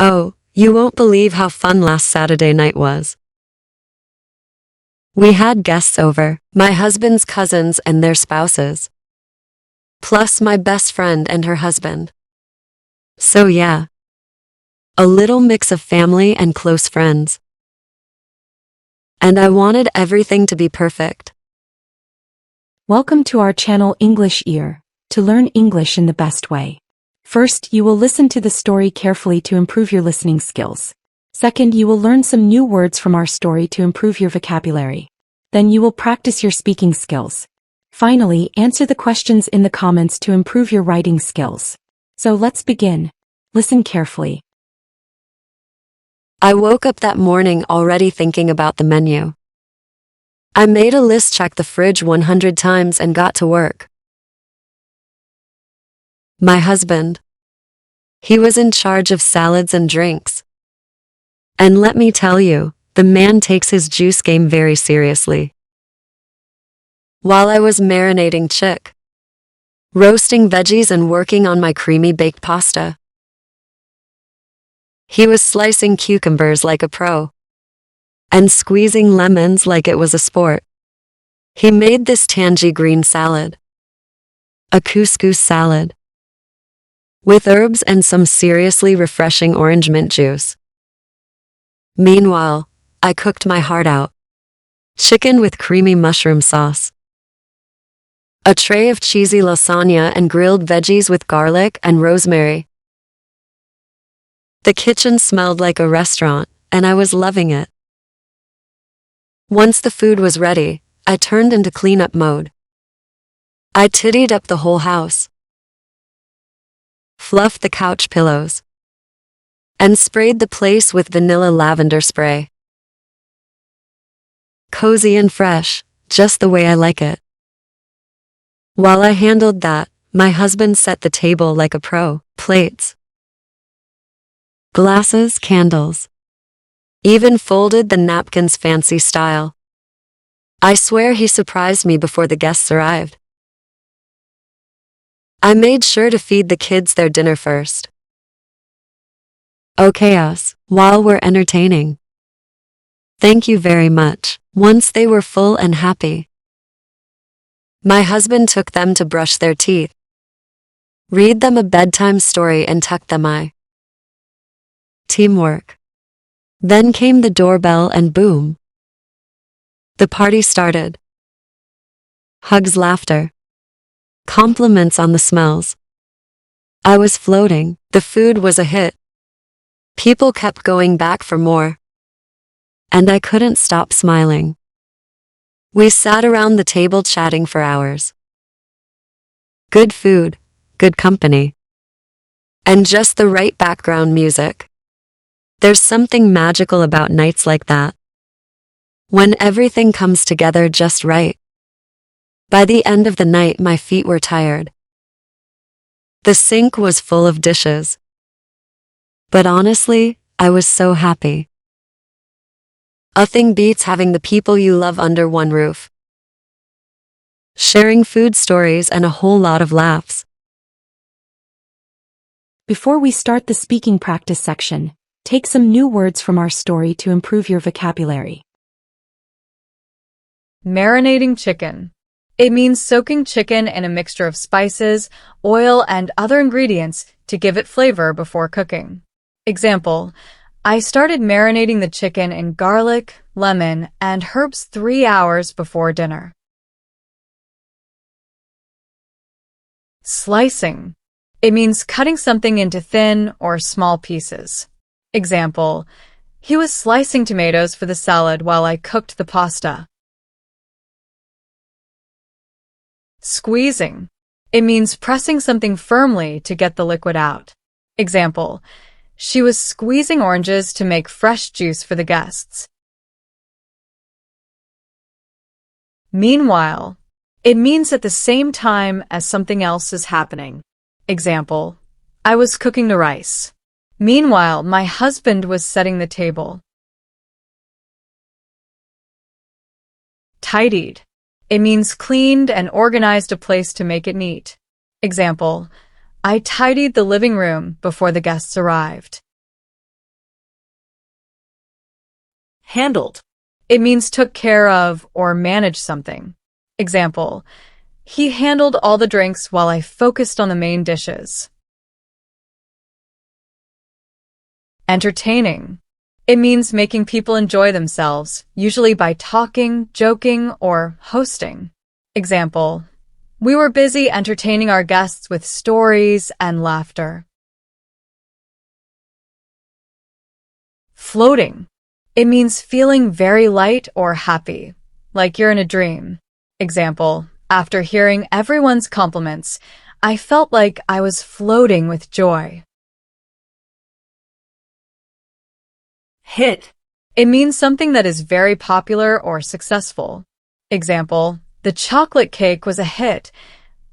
Oh, you won't believe how fun last Saturday night was. We had guests over, my husband's cousins and their spouses, plus my best friend and her husband. So yeah, a little mix of family and close friends. And I wanted everything to be perfect. Welcome to our channel English Ear, to learn English in the best way. First, you will listen to the story carefully to improve your listening skills. Second, you will learn some new words from our story to improve your vocabulary. Then you will practice your speaking skills. Finally, answer the questions in the comments to improve your writing skills. So let's begin. Listen carefully. I woke up that morning already thinking about the menu. I made a list, checked the fridge 100 times and got to work. My husband. He was in charge of salads and drinks. And let me tell you, the man takes his juice game very seriously. While I was marinating chick, roasting veggies and working on my creamy baked pasta, he was slicing cucumbers like a pro and squeezing lemons like it was a sport. He made this tangy green salad, a couscous salad, with herbs and some seriously refreshing orange mint juice. Meanwhile, I cooked my heart out. Chicken with creamy mushroom sauce, a tray of cheesy lasagna and grilled veggies with garlic and rosemary. The kitchen smelled like a restaurant, and I was loving it. Once the food was ready, I turned into cleanup mode. I tidied up the whole house, fluffed the couch pillows, and sprayed the place with vanilla lavender spray. Cozy and fresh, just the way I like it. While I handled that, my husband set the table like a pro. Plates, glasses, candles, even folded the napkins fancy style. I swear he surprised me before the guests arrived. I made sure to feed the kids their dinner first. Okay, us, while we're entertaining. Thank you very much. Once they were full and happy, my husband took them to brush their teeth, read them a bedtime story and tuck them eye. Teamwork. Then came the doorbell and boom, the party started. Hugs, laughter, compliments on the smells. I was floating. The food was a hit. People kept going back for more, and I couldn't stop smiling. We sat around the table chatting for hours. Good food, good company, and just the right background music. There's something magical about nights like that, when everything comes together just right. By the end of the night, my feet were tired. The sink was full of dishes. But honestly, I was so happy. Nothing beats having the people you love under one roof, sharing food stories and a whole lot of laughs. Before we start the speaking practice section, take some new words from our story to improve your vocabulary. Marinating chicken. It means soaking chicken in a mixture of spices, oil, and other ingredients to give it flavor before cooking. Example, I started marinating the chicken in garlic, lemon, and herbs 3 hours before dinner. Slicing. It means cutting something into thin or small pieces. Example, he was slicing tomatoes for the salad while I cooked the pasta. Squeezing. It means pressing something firmly to get the liquid out. Example, she was squeezing oranges to make fresh juice for the guests. Meanwhile. It means at the same time as something else is happening. Example, I was cooking the rice. Meanwhile, my husband was setting the table. Tidied. It means cleaned and organized a place to make it neat. Example, I tidied the living room before the guests arrived. handled. It means took care of or managed something. Example, he handled all the drinks while I focused on the main dishes. Entertaining. It means making people enjoy themselves, usually by talking, joking, or hosting. Example, we were busy entertaining our guests with stories and laughter. Floating. It means feeling very light or happy, like you're in a dream. Example, after hearing everyone's compliments, I felt like I was floating with joy. Hit. It means something that is very popular or successful. Example, the chocolate cake was a hit.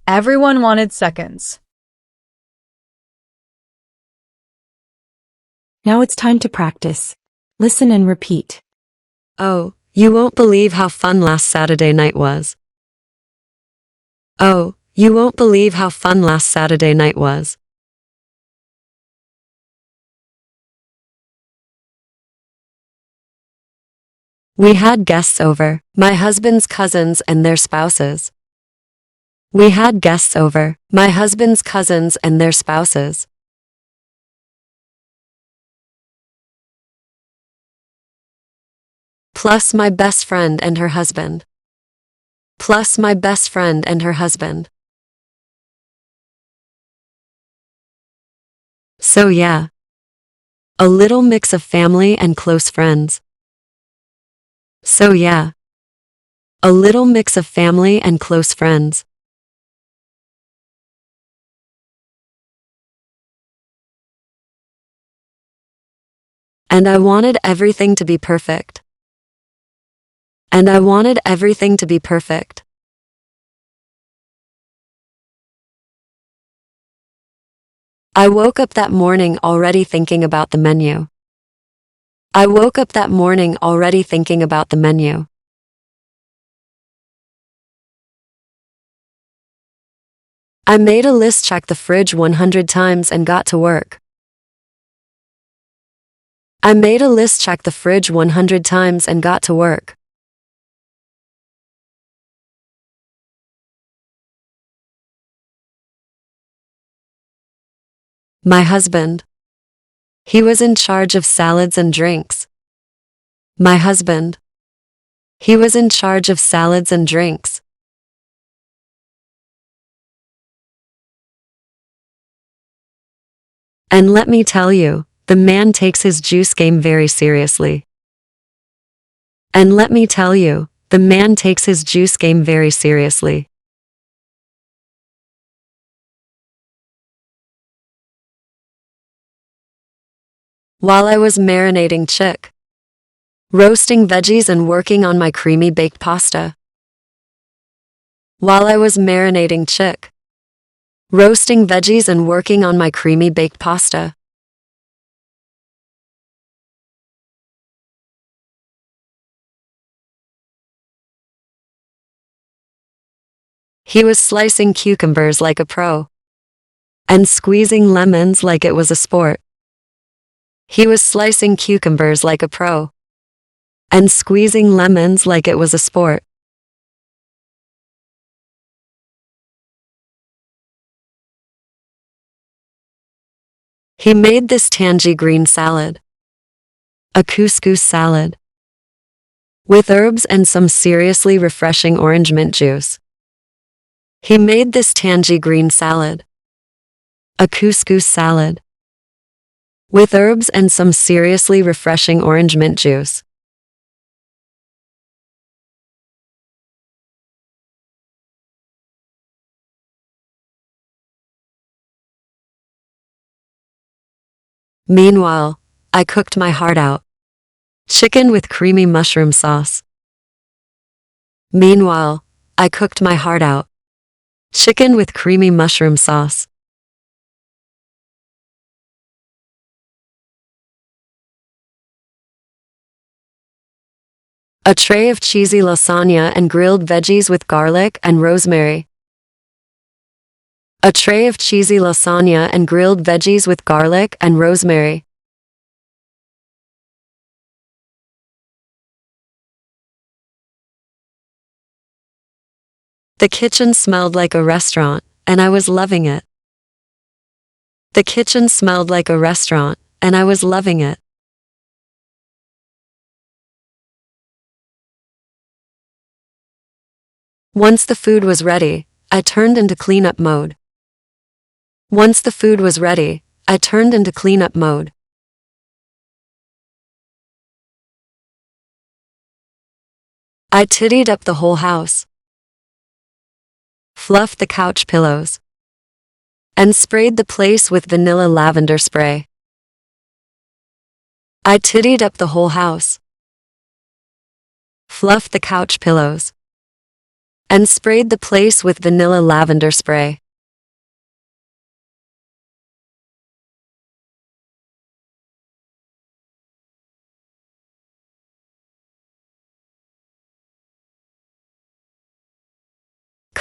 Everyone wanted seconds. Now it's time to practice. Listen and repeat. Oh, you won't believe how fun last Saturday night was. Oh, you won't believe how fun last Saturday night was. We had guests over, my husband's cousins and their spouses. We had guests over, my husband's cousins and their spouses. Plus my best friend and her husband. Plus my best friend and her husband. So yeah. A little mix of family and close friends. So yeah. A little mix of family and close friends. And I wanted everything to be perfect. And I wanted everything to be perfect. I woke up that morning already thinking about the menu. I woke up that morning already thinking about the menu. I made a list, checked the fridge 100 times and got to work. I made a list, checked the fridge 100 times and got to work. My husband. He was in charge of salads and drinks. My husband. He was in charge of salads and drinks. And let me tell you, the man takes his juice game very seriously. And let me tell you, the man takes his juice game very seriously. While I was marinating chick, roasting veggies and working on my creamy baked pasta. While I was marinating chick, roasting veggies and working on my creamy baked pasta. He was slicing cucumbers like a pro. And squeezing lemons like it was a sport. He was slicing cucumbers like a pro. And squeezing lemons like it was a sport. He made this tangy green salad. A couscous salad. With herbs and some seriously refreshing orange mint juice. He made this tangy green salad. A couscous salad. With herbs and some seriously refreshing orange mint juice. Meanwhile, I cooked my heart out. Chicken with creamy mushroom sauce. Meanwhile, I cooked my heart out. Chicken with creamy mushroom sauce. A tray of cheesy lasagna and grilled veggies with garlic and rosemary. A tray of cheesy lasagna and grilled veggies with garlic and rosemary. The kitchen smelled like a restaurant, and I was loving it. The kitchen smelled like a restaurant, and I was loving it. Once the food was ready, I turned into cleanup mode. Once the food was ready, I turned into cleanup mode. I tidied up the whole house, fluffed the couch pillows, and sprayed the place with vanilla lavender spray. I tidied up the whole house, fluffed the couch pillows, and sprayed the place with vanilla lavender spray.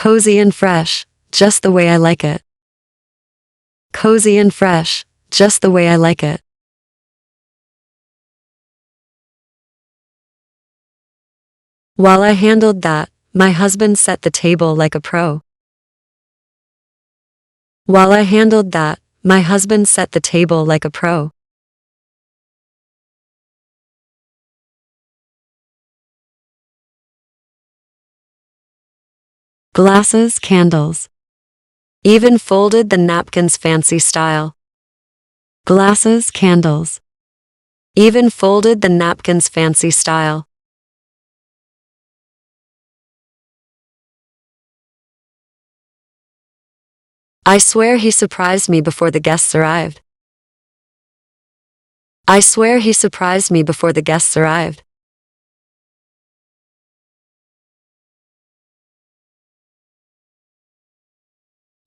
Cozy and fresh, just the way I like it. Cozy and fresh, just the way I like it. While I handled that, my husband set the table like a pro. While I handled that, my husband set the table like a pro. Glasses, candles. Even folded the napkins fancy style. Glasses, candles. Even folded the napkins fancy style. I swear he surprised me before the guests arrived. I swear he surprised me before the guests arrived.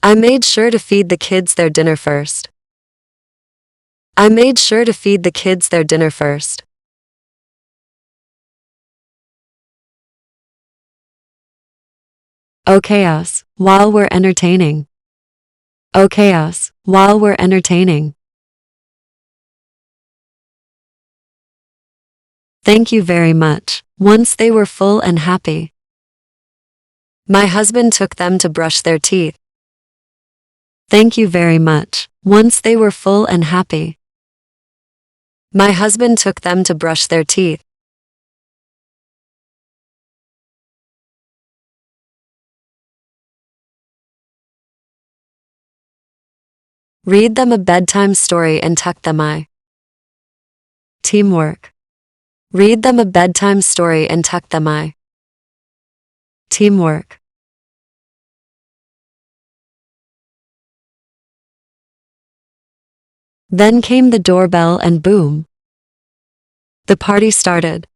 I made sure to feed the kids their dinner first. I made sure to feed the kids their dinner first. Okay us, while we're entertaining. Okay us, while we're entertaining. Thank you very much. Once they were full and happy, my husband took them to brush their teeth. Thank you very much. Once they were full and happy, my husband took them to brush their teeth. Read them a bedtime story and tuck them eye. Teamwork. Read them a bedtime story and tuck them eye. Teamwork. Then came the doorbell and boom. The party started.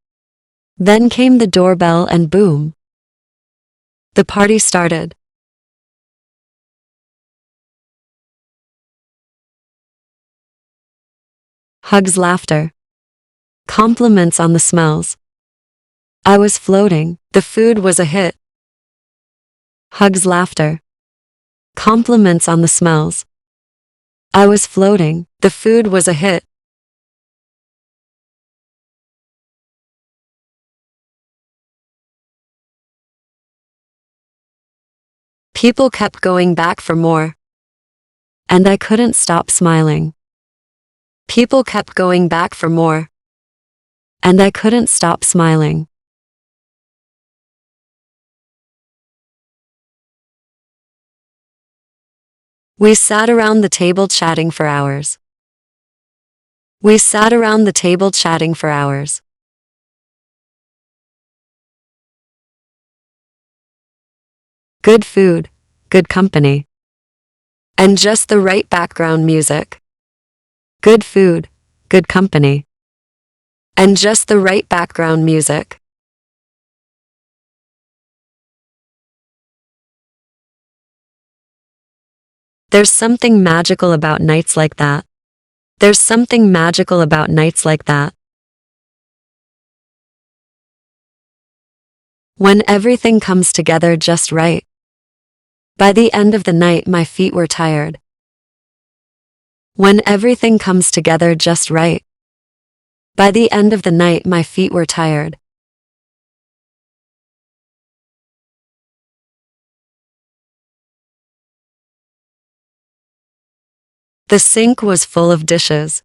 Then came the doorbell and boom. The party started. Hugs, laughter. Compliments on the smells. I was floating. The food was a hit. Hugs, laughter. Compliments on the smells. I was floating. The food was a hit. People kept going back for more, and I couldn't stop smiling. People kept going back for more, and I couldn't stop smiling. We sat around the table chatting for hours. We sat around the table chatting for hours. Good food, good company, and just the right background music. Good food, good company, and just the right background music. There's something magical about nights like that. There's something magical about nights like that. When everything comes together just right. By the end of the night, my feet were tired. When everything comes together just right. By the end of the night, my feet were tired. The sink was full of dishes.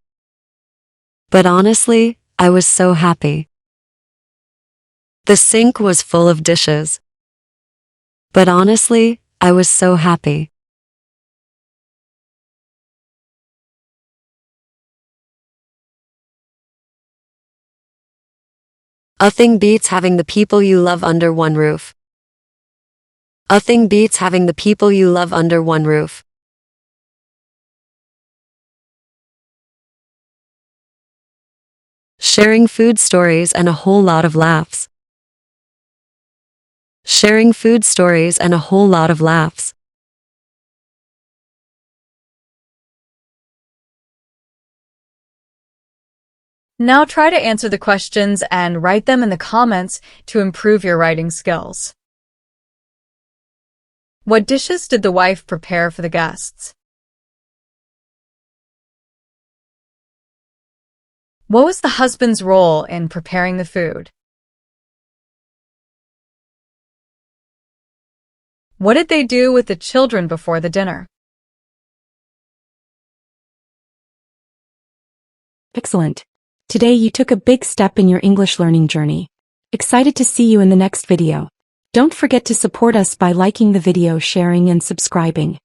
But honestly, I was so happy. The sink was full of dishes. But honestly, I was so happy. Nothing beats having the people you love under one roof. Nothing beats having the people you love under one roof. Sharing food stories and a whole lot of laughs. Sharing food stories and a whole lot of laughs. Now try to answer the questions and write them in the comments to improve your writing skills. What dishes did the wife prepare for the guests? What was the husband's role in preparing the food? What did they do with the children before the dinner? Excellent. Today you took a big step in your English learning journey. Excited to see you in the next video. Don't forget to support us by liking the video, sharing and subscribing.